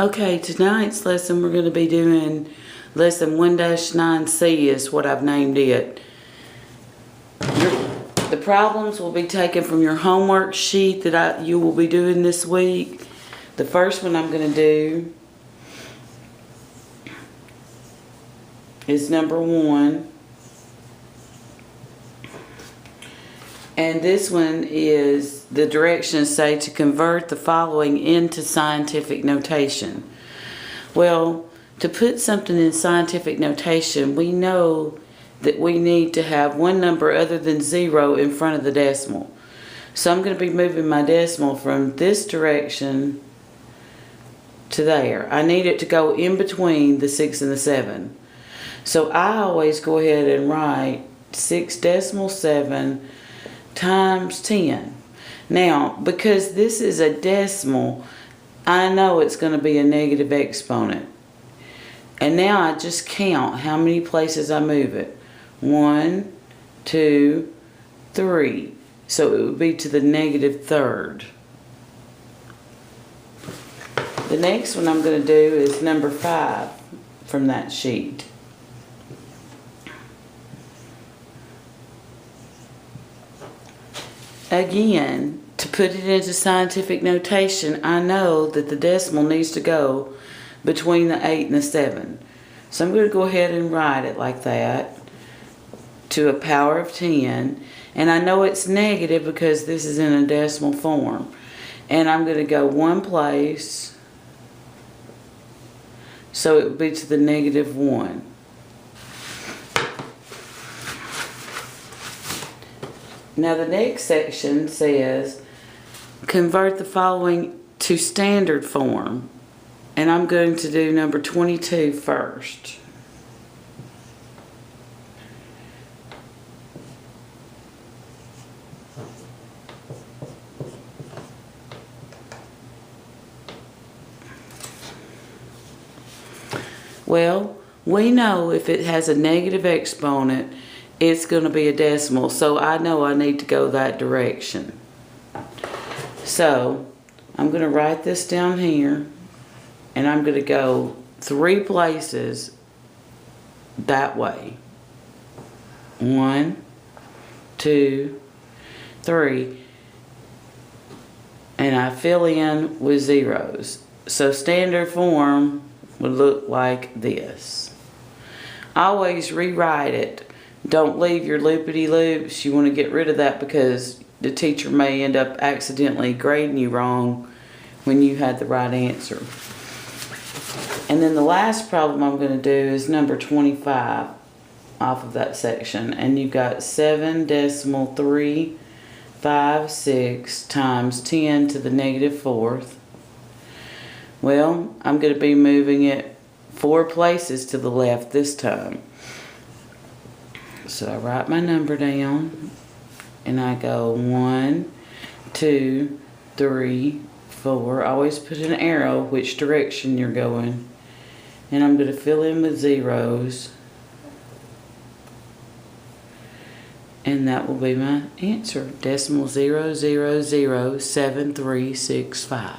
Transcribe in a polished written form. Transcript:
Okay, tonight's lesson we're going to be doing lesson 1-9C is what I've named it. The problems will be taken from your homework sheet that you will be doing this week. The first one I'm going to do is number 1. And this one is, the directions say to convert the following into scientific notation. Well, to put something in scientific notation, we know that we need to have one number other than 0 in front of the decimal. So I'm going to be moving my decimal from this direction to there. I need it to go in between the 6 and the 7. So I always go ahead and write 6.7 times 10. Now, because this is a decimal, I know it's going to be a negative exponent. And now I just count how many places I move it. 1, 2, 3. So it would be to the negative third. The next one I'm going to do is number 5 from that sheet. Again, to put it into scientific notation, I know that the decimal needs to go between the 8 and the 7. So I'm going to go ahead and write it like that, to a power of 10. And I know it's negative because this is in a decimal form. And I'm going to go one place, so it would be to the negative 1. Now the next section says, convert the following to standard form. And I'm going to do number 22 first. Well, we know if it has a negative exponent, it's going to be a decimal, so I know I need to go that direction. So I'm going to write this down here, and I'm going to go 3 places that way. 1, 2, 3, and I fill in with zeros. So standard form would look like this. Always rewrite it. Don't leave your loopity-loops. You want to get rid of that because the teacher may end up accidentally grading you wrong when you had the right answer. And then the last problem I'm going to do is number 25 off of that section. And you've got 7.356 times 10 to the negative 4th. Well, I'm going to be moving it 4 places to the left this time. So I write my number down, and I go 1, 2, 3, 4. Always put an arrow which direction you're going. And I'm going to fill in with zeros. And that will be my answer. Decimal 0007365.